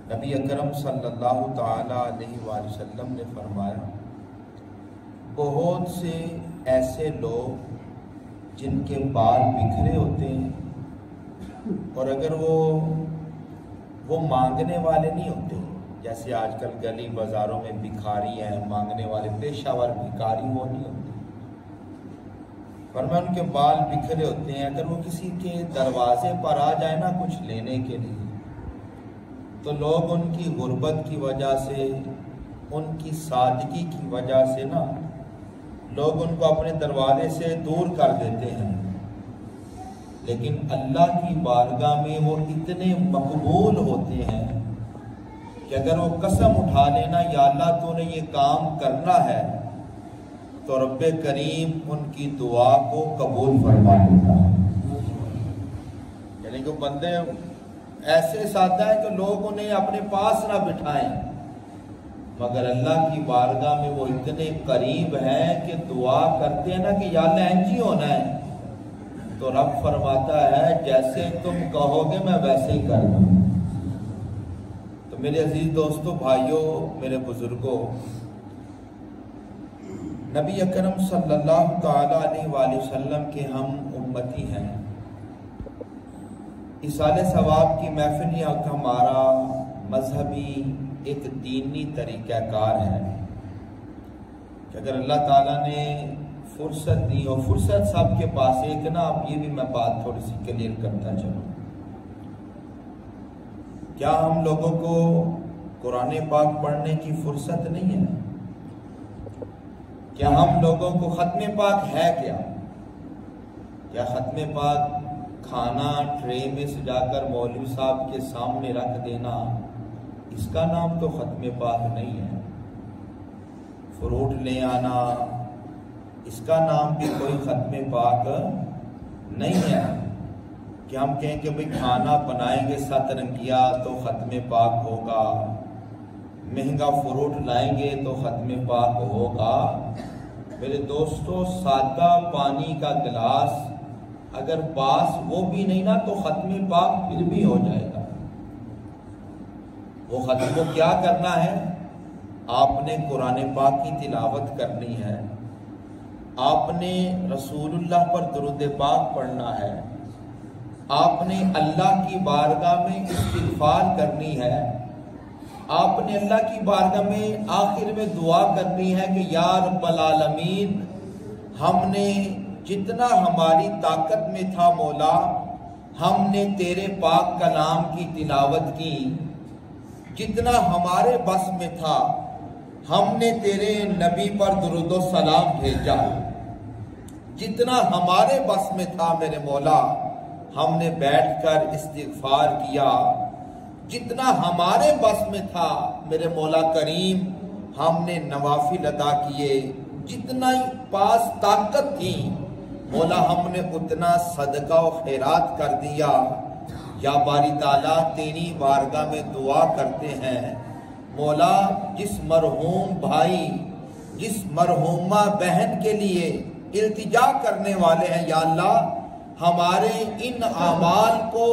نبی اکرم صلی اللہ تعالیٰ علیہ وآلہ وسلم نے فرمایا، بہت سے ایسے لوگ جن کے بال بکھرے ہوتے ہیں اور اگر وہ مانگنے والے نہیں ہوتے، جیسے آج کل گلی بازاروں میں بھکاری ہیں، مانگنے والے پیشہ ور بھکاری وہ نہیں ہوتے، فرمایا ان کے بال بکھرے ہوتے ہیں، اگر وہ کسی کے دروازے پر آ جائے نا کچھ لینے کے لیے تو لوگ ان کی غربت کی وجہ سے، ان کی سادگی کی وجہ سے نا لوگ ان کو اپنے دروازے سے دور کر دیتے ہیں، لیکن اللہ کی بارگاہ میں وہ اتنے مقبول ہوتے ہیں کہ اگر وہ قسم اٹھا لینا یا اللہ تو نے یہ کام کرنا ہے تو رب کریم ان کی دعا کو قبول فرما لیتا ہے۔ یعنی کہ بندے ایسے سادہ ہیں کہ لوگ انہیں اپنے پاس نہ بٹھائیں، مگر اللہ کی بارگاہ میں وہ اتنے قریب ہیں کہ دعا کرتے ہیں نا کہ یا اللہ انجی ہونا ہے تو رب فرماتا ہے جیسے تم کہو گے میں ویسے ہی کر دوں۔ تو میرے عزیز دوستو، بھائیوں، میرے بزرگوں، نبی اکرم صلی اللہ تعالیٰ علیہ وآلہ وسلم کے ہم امتی ہیں۔ ایصال ثواب کی محفل یہ ہمارا مذہبی ایک دینی طریقہ کار ہے کہ اگر اللہ تعالیٰ نے فرصت دی، اور فرصت سب کے پاس ایک نا، اب یہ بھی میں بات تھوڑی سی کلیئر کرتا چلوں، کیا ہم لوگوں کو قرآن پاک پڑھنے کی فرصت نہیں ہے؟ کیا ہم لوگوں کو ختم پاک ہے کیا ختم پاک کھانا ٹرے میں سجا کر مولوی صاحب کے سامنے رکھ دینا، اس کا نام تو ختم پاک نہیں ہے؟ فروٹ لے آنا، اس کا نام بھی کوئی ختم پاک نہیں ہے کہ ہم کہیں کہ بھئی کھانا بنائیں گے 7 رنگیا تو ختم پاک ہوگا، مہنگا فروٹ لائیں گے تو ختم پاک ہوگا۔ میرے دوستو، سادہ پانی کا گلاس اگر پاس وہ بھی نہیں نا تو ختم پاک پھر بھی ہو جائے گا۔ وہ ختم کو کیا کرنا ہے؟ آپ نے قرآن پاک کی تلاوت کرنی ہے، آپ نے رسول اللہ پر درود پاک پڑھنا ہے، آپ نے اللہ کی بارگاہ میں استغفار کرنی ہے، آپ نے اللہ کی بارگاہ میں آخر میں دعا کرنی ہے کہ یا رب العالمین، ہم نے جتنا ہماری طاقت میں تھا مولا، ہم نے تیرے پاک کلام کی تلاوت کی، جتنا ہمارے بس میں تھا ہم نے تیرے نبی پر درود و سلام بھیجا، جتنا ہمارے بس میں تھا میرے مولا ہم نے بیٹھ کر استغفار کیا، جتنا ہمارے بس میں تھا میرے مولا کریم ہم نے نوافل ادا کیے، جتنا ہی پاس طاقت تھی مولا ہم نے اتنا صدقہ و خیرات کر دیا۔ یا باری تعالیٰ تیری بارگاہ میں دعا کرتے ہیں مولا، جس مرحوم بھائی، جس مرحومہ بہن کے لیے التجا کرنے والے ہیں، یا اللہ ہمارے ان اعمال کو،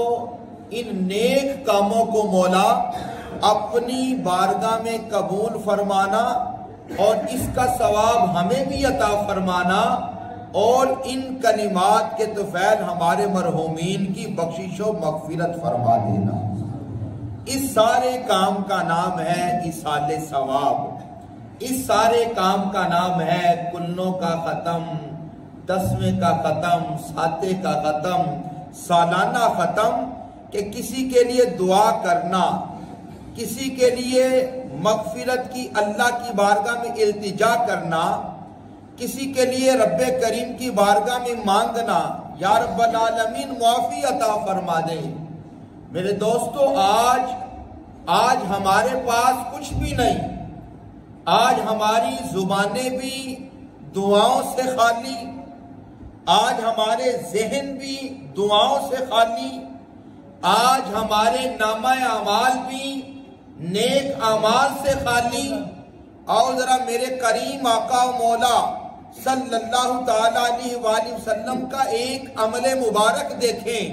ان نیک کاموں کو مولا اپنی بارگاہ میں قبول فرمانا اور اس کا ثواب ہمیں بھی عطا فرمانا، اور ان کلمات کے طفیل ہمارے مرحومین کی بخشش و مغفرت فرما دینا۔ اس سارے کام کا نام ہے ایصال ثواب، اس سارے کام کا نام ہے کلوں کا ختم، 10ویں کا ختم، 7 کا ختم، سالانہ ختم، کہ کسی کے لیے دعا کرنا، کسی کے لیے مغفرت کی اللہ کی بارگاہ میں التجا کرنا، کسی کے لیے رب کریم کی بارگاہ میں مانگنا یا رب العالمین معافی عطا فرما دے۔ میرے دوستو، آج ہمارے پاس کچھ بھی نہیں، آج ہماری زبانیں بھی دعاؤں سے خالی، آج ہمارے ذہن بھی دعاؤں سے خالی، آج ہمارے نامہ اعمال بھی نیک اعمال سے خالی۔ اور ذرا میرے کریم آقا و مولا صلی اللہ تعالیٰ علیہ وآلہ وسلم کا ایک عمل مبارک دیکھیں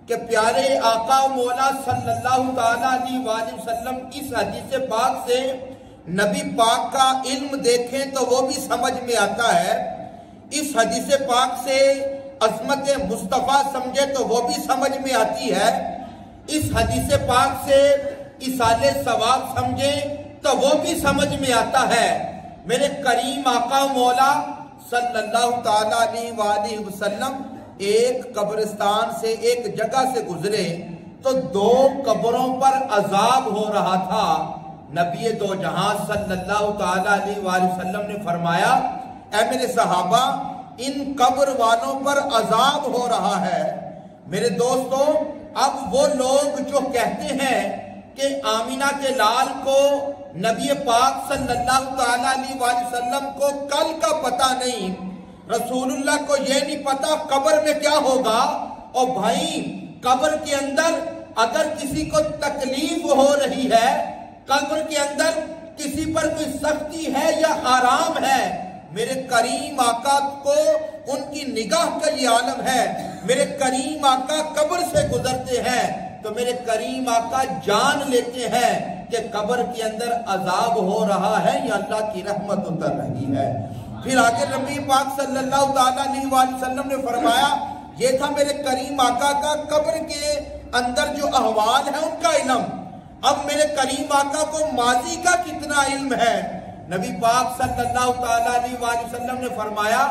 کہ پیارے آقا مولا صلی اللہ تعالیٰ علیہ وآلہ وسلم اس حدیث پاک سے نبی پاک کا علم دیکھیں تو وہ بھی سمجھ میں آتا ہے، اس حدیث پاک سے عظمت مصطفیٰ سمجھے تو وہ بھی سمجھ میں آتی ہے، اس حدیث پاک سے ایصال ثواب سمجھے تو وہ بھی سمجھ میں آتا ہے۔ میرے کریم آقا مولا صلی اللہ تعالیٰ علیہ وآلہ وسلم ایک قبرستان سے ایک جگہ سے گزرے تو 2 قبروں پر عذاب ہو رہا تھا۔ نبی دو جہاں صلی اللہ تعالیٰ علیہ وآلہ وسلم نے فرمایا، اے میرے صحابہ، ان قبر والوں پر عذاب ہو رہا ہے۔ میرے دوستو، اب وہ لوگ جو کہتے ہیں کہ آمینہ کے لال کو نبی پاک صلی اللہ تعالیٰ علیہ وآلہ وسلم کو کل کا پتہ نہیں، رسول اللہ کو یہ نہیں پتا قبر میں کیا ہوگا، اور بھائی قبر کے اندر اگر کسی کو تکلیف ہو رہی ہے، قبر کے اندر کسی پر کوئی سختی ہے یا آرام ہے، میرے کریم آقا کو ان کی نگاہ کا یہ عالم ہے، میرے کریم آقا قبر سے گزرتے ہیں تو میرے کریم آقا جان لیتے ہیں کہ قبر کے اندر عذاب ہو رہا ہے یا اللہ کی رحمت اتر رہی ہے۔ پھر آگے نبی پاک صلی اللہ تعالیٰ علیہ وآلہ وسلم نے فرمایا، یہ تھا میرے کریم آقا کا قبر کے اندر جو احوال ہیں ان کا علم۔ اب میرے کریم آقا کو ماضی کا کتنا علم ہے؟ نبی پاک صلی اللہ تعالیٰ علیہ وآلہ وسلم نے فرمایا،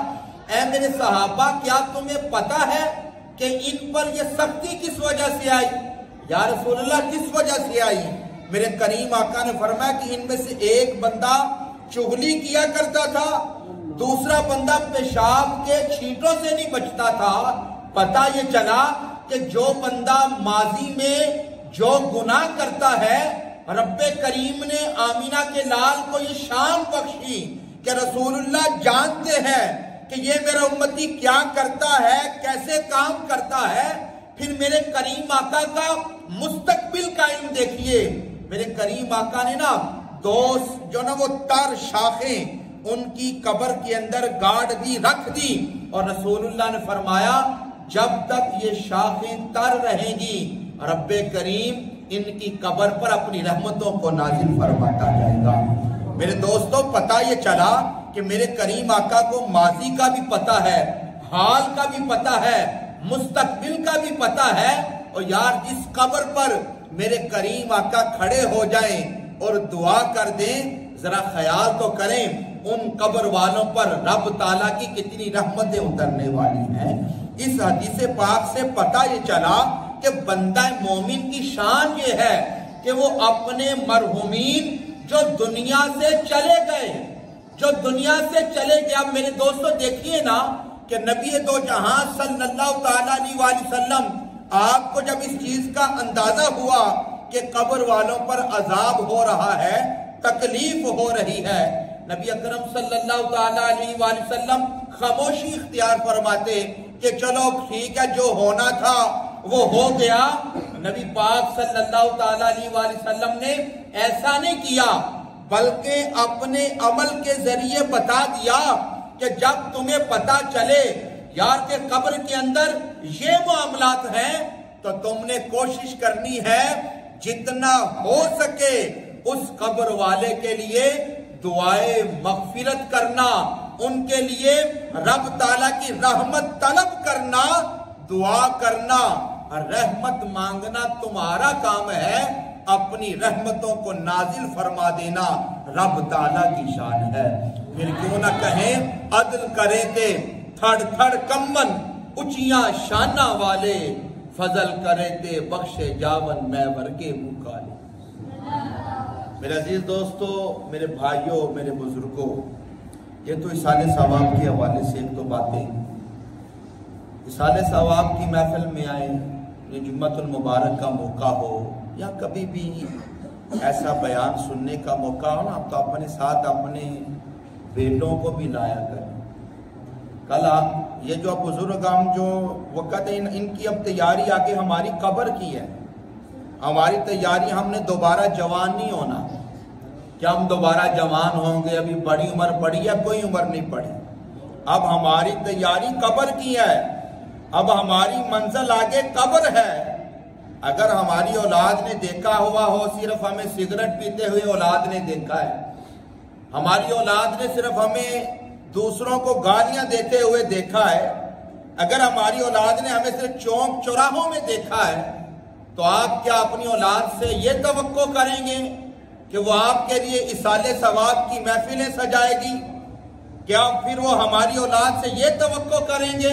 اے میرے صحابہ، کیا تمہیں پتا ہے کہ ان پر یہ سختی کس وجہ سے آئی؟ یا رسول اللہ کس وجہ سے آئی؟ میرے کریم آقا نے فرمایا کہ ان میں سے ایک بندہ چغلی کیا کرتا تھا، دوسرا بندہ پیشاب کے چھینٹوں سے نہیں بچتا تھا۔ پتہ یہ چلا کہ جو بندہ ماضی میں جو گناہ کرتا ہے، رب کریم نے آمینہ کے لال کو یہ شان بخشی کہ رسول اللہ جانتے ہیں کہ یہ میرا امتی کیا کرتا ہے، کیسے کام کرتا ہے۔ پھر میرے کریم آقا کا مستقبل کا علم دیکھیے، میرے کریم آقا نے جو وہ تر شاخیں ان کی قبر کے اندر گاڑ دی، رکھ دی، اور رسول اللہ نے فرمایا جب تک یہ شاخیں تر رہیں گی رب کریم ان کی قبر پر اپنی رحمتوں کو نازل فرماتا جائے گا۔ میرے دوستو، پتہ یہ چلا کہ میرے کریم آقا کو ماضی کا بھی پتہ ہے، حال کا بھی پتہ ہے، مستقبل کا بھی پتہ ہے۔ اور یار، جس قبر پر میرے کریم آقا کھڑے ہو جائیں اور دعا کر دیں، ذرا خیال تو کریں ان قبر والوں پر رب تعالیٰ کی کتنی رحمتیں اترنے والی ہیں۔ اس حدیث پاک سے پتہ یہ چلا کہ بندہ مومن کی شان یہ ہے کہ وہ اپنے مرحومین جو دنیا سے چلے گئے، اب میرے دوستو دیکھیے نا کہ نبی دو جہاں صلی اللہ تعالیٰ علیہ وآلہ وسلم، آپ کو جب اس چیز کا اندازہ ہوا کہ قبر والوں پر عذاب ہو رہا ہے، تکلیف ہو رہی ہے، نبی اکرم صلی اللہ تعالیٰ علیہ وآلہ وسلم خاموشی اختیار فرماتے کہ چلو ٹھیک ہے، جو ہونا تھا وہ ہو گیا۔ نبی پاک صلی اللہ تعالیٰ علیہ وآلہ وسلم نے ایسا نہیں کیا، بلکہ اپنے عمل کے ذریعے بتا دیا کہ جب تمہیں پتا چلے یار کہ قبر کے اندر یہ معاملات ہیں تو تم نے کوشش کرنی ہے جتنا ہو سکے اس قبر والے کے لیے دعائے مغفرت کرنا، ان کے لیے رب تعالیٰ کی رحمت طلب کرنا، دعا کرنا، رحمت مانگنا تمہارا کام ہے، اپنی رحمتوں کو نازل فرما دینا رب تعالیٰ کی شان ہے۔ پھر کیوں نہ کہیں عدل کرے تے تھڑ تھڑ کمن اچیاں شانہ والے، فضل کرے تے بخشے جاون میں ورگے مکالے۔ میرے عزیز دوستو، میرے بھائیوں، میرے بزرگوں، یہ تو ایصال ثواب کے حوالے سے ایک تو باتیں، ایصال ثواب کی محفل میں آئے، یہ جمعۃ المبارک کا موقع ہو یا کبھی بھی ایسا بیان سننے کا موقع ہو نا، تو اپنے ساتھ اپنے بیٹوں کو بھی لایا کریں۔ کل یہ جو بزرگ ہم جو وقت ہے ان کی اب تیاری آگے ہماری قبر کی ہے، ہماری تیاری ہم نے دوبارہ جوان نہیں ہونا کہ ہم دوبارہ جوان ہوں گے، ابھی بڑی عمر پڑی ہے، کوئی عمر نہیں پڑی، اب ہماری تیاری قبر کی ہے۔ اب ہماری منزل آگے قبر ہے۔ اگر ہماری اولاد نے دیکھا ہوا ہو صرف ہمیں سگریٹ پیتے ہوئے اولاد نے دیکھا ہے، ہماری اولاد نے صرف ہمیں دوسروں کو گالیاں دیتے ہوئے دیکھا ہے، اگر ہماری اولاد نے ہمیں صرف چوک چوراہوں میں دیکھا ہے، تو آپ کیا اپنی اولاد سے یہ توقع کریں گے کہ وہ آپ کے لیے اصال ثواب کی محفلیں سجائے گی؟ کیا پھر وہ ہماری اولاد سے یہ توقع کریں گے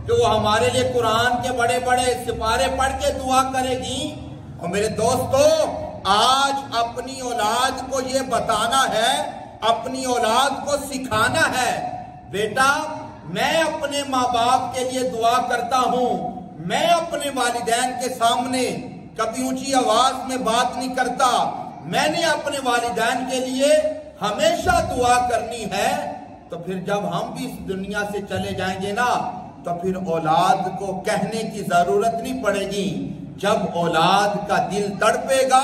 کہ وہ ہمارے لیے قرآن کے بڑے بڑے سپارے پڑھ کے دعا کرے گی؟ اور میرے دوستو، آج اپنی اولاد کو یہ بتانا ہے، اپنی اولاد کو سکھانا ہے، بیٹا میں اپنے ماں باپ کے لیے دعا کرتا ہوں، میں اپنے والدین کے سامنے کبھی اونچی آواز میں بات نہیں کرتا، میں نے اپنے والدین کے لیے ہمیشہ دعا کرنی ہے۔ تو پھر جب ہم بھی اس دنیا سے چلے جائیں گے نا، تو پھر اولاد کو کہنے کی ضرورت نہیں پڑے گی۔ جب اولاد کا دل تڑپے گا،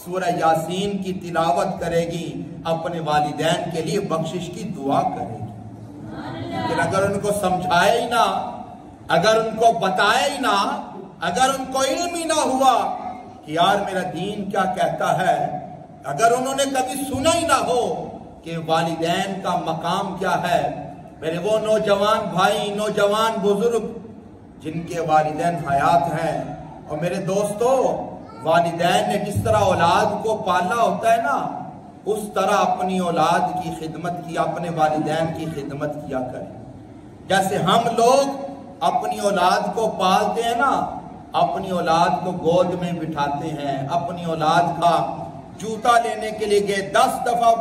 سورہ یاسین کی تلاوت کرے گی، اپنے والدین کے لیے بخشش کی دعا کرے گی۔ لیکن اگر ان کو سمجھائے ہی نہ، اگر ان کو بتائے ہی نہ، اگر ان کو علم ہی نہ ہوا کہ یار میرا دین کیا کہتا ہے، اگر انہوں نے کبھی سنا ہی نہ ہو کہ والدین کا مقام کیا ہے، میرے وہ نوجوان بھائی، نوجوان بزرگ جن کے والدین حیات ہیں، اور میرے دوستو والدین نے جس طرح اولاد کو پالا ہوتا ہے نا، اس طرح اپنی اولاد کی خدمت کی، اپنے والدین کی خدمت کیا کریں۔ جیسے ہم لوگ اپنی اولاد کو پالتے ہیں نا، اپنی اولاد کو گود میں بٹھاتے ہیں، اپنی اولاد کا جوتا لینے کے لیے گئے، 10 دفعہ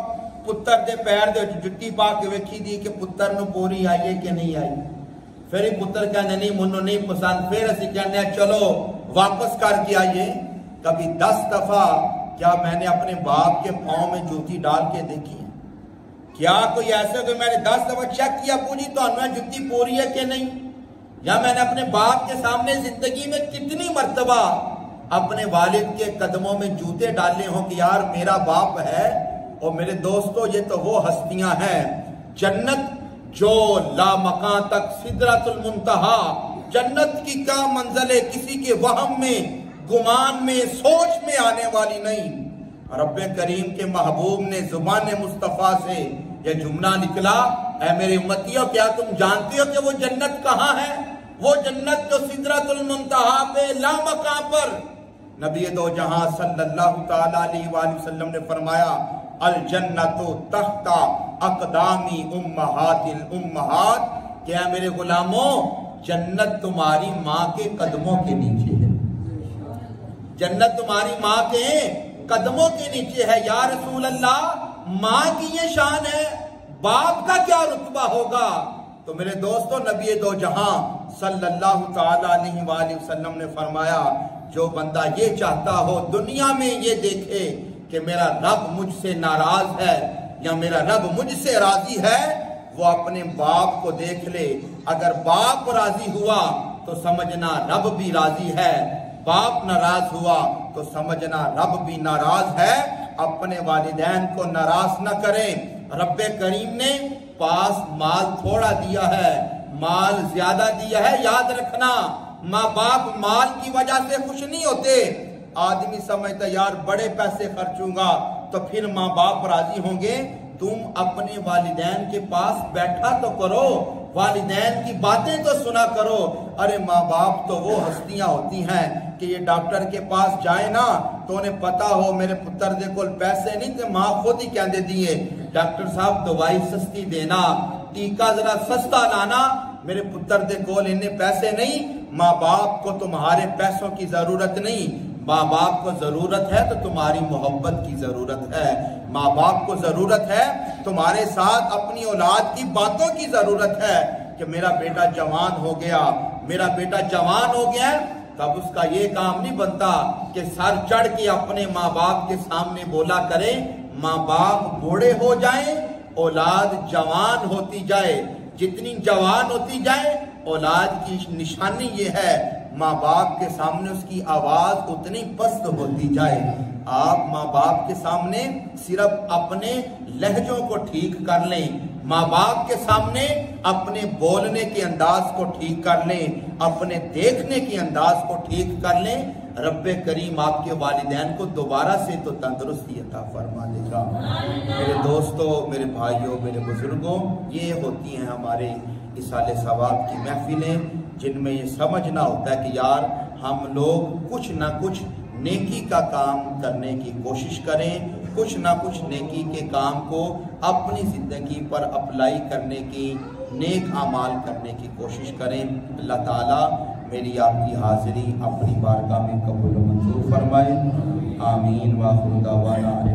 پتر دے پیر دے جتی پا کے ویکھی دی کہ پتر نو پوری آئیے کہ نہیں آئی، پھر ہی پتر کہنے نہیں منو نہیں پسند، پھر اسی کہنے چلو واپس کر کے آئیے۔ کبھی 10 دفعہ کیا میں نے اپنے باپ کے پاؤں میں جوتی ڈال کے دیکھی ہے؟ کیا کوئی ایسا کہ میں نے 10 دفعہ چیک کیا پوری تو انہیں جوتی پوری ہے کہ نہیں؟ یا میں نے اپنے باپ کے سامنے زندگی میں کتنی مرتبہ اپنے والد کے قدموں میں جوتے ڈالے ہوں کہ یار میرا باپ ہے؟ اور میرے دوستو یہ تو وہ ہستیاں ہیں، جنت جو لامکان تک سدرۃ المنتہا، جنت کی کیا منزل ہے کسی کے وہم میں، گمان میں، سوچ میں آنے والی نہیں۔ رب کریم کے محبوب نے زبان مصطفیٰ سے یہ جملہ نکلا، اے میرے امتیوں کیا تم جانتے ہو کہ وہ جنت کہاں ہے؟ وہ جنت جو سدرۃ المنتہا پہ لامکان پر، نبی دو جہاں صلی اللہ تعالیٰ علیہ وآلہ وسلم نے فرمایا الجنت تحت اقدام امہات الامہات، کیا میرے غلاموں جنت تمہاری ماں کے قدموں کے نیچے ہے، جنت تمہاری ماں کے قدموں کے نیچے ہے۔ یا رسول اللہ ماں کی یہ شان ہے، باپ کا کیا رتبہ ہوگا؟ تو میرے دوستو نبی دو جہاں صلی اللہ تعالیٰ علیہ وآلہ وسلم نے فرمایا جو بندہ یہ چاہتا ہو دنیا میں یہ دیکھے کہ میرا رب مجھ سے ناراض ہے یا میرا رب مجھ سے راضی ہے، وہ اپنے باپ کو دیکھ لے، اگر باپ راضی ہوا تو سمجھنا رب بھی راضی ہے، باپ ناراض ہوا تو سمجھنا رب بھی ناراض ہے۔ اپنے والدین کو ناراض نہ کریں۔ رب کریم نے پاس مال تھوڑا دیا ہے، مال زیادہ دیا ہے، یاد رکھنا ماں باپ مال کی وجہ سے خوش نہیں ہوتے۔ آدمی سمجھتا یار بڑے پیسے خرچوں گا تو پھر ماں باپ راضی ہوں گے۔ تم اپنے والدین کے پاس بیٹھا تو کرو، والدین کی باتیں تو سنا کرو۔ ارے ماں باپ تو وہ ہستیاں ہوتی ہیں کہ یہ ڈاکٹر کے پاس جائے نا تو انہیں پتا ہو میرے پتر دے کول پیسے نہیں تے ماں خود ہی کہندے دیئے ڈاکٹر صاحب دوائی سستی دینا، ٹیکہ ذرا سستا لانا، میرے پتر دے کول انہیں پیسے نہیں۔ ماں باپ کو تمہارے پیسوں کی ضرورت نہیں، ماں باپ کو ضرورت ہے تو تمہاری محبت کی ضرورت ہے، ماں باپ کو ضرورت ہے تمہارے ساتھ اپنی اولاد کی باتوں کی ضرورت ہے کہ میرا بیٹا جوان ہو گیا، میرا بیٹا جوان ہو گیا، تب اس کا یہ کام نہیں بنتا کہ سر چڑھ کے اپنے ماں باپ کے سامنے بولا کرے۔ ماں باپ بوڑھے ہو جائیں، اولاد جوان ہوتی جائے، جتنی جوان ہوتی جائے اولاد کی نشانی یہ ہے ماں باپ کے سامنے اس کی آواز اتنی پست ہوتی جائے۔ آپ ماں باپ کے سامنے صرف اپنے لہجوں کو ٹھیک کر لیں، ماں باپ کے سامنے اپنے بولنے کے انداز کو ٹھیک کر لیں، اپنے دیکھنے کے انداز کو ٹھیک کر لیں، رب کریم آپ کے والدین کو دوبارہ سے تو تندرستی عطا فرما دے گا۔ میرے دوستوں، میرے بھائیوں، میرے بزرگوں، یہ ہوتی ہیں ہمارے اصالِ ثواب کی محفلیں، جن میں یہ سمجھنا ہوتا ہے کہ یار ہم لوگ کچھ نہ کچھ نیکی کا کام کرنے کی کوشش کریں، کچھ نہ کچھ نیکی کے کام کو اپنی زندگی پر اپلائی کرنے کی، نیک اعمال کرنے کی کوشش کریں۔ اللہ تعالیٰ میری آپ کی حاضری اپنی بارگاہ میں قبول و منظور فرمائے۔ آمین۔ وآخر دعوانا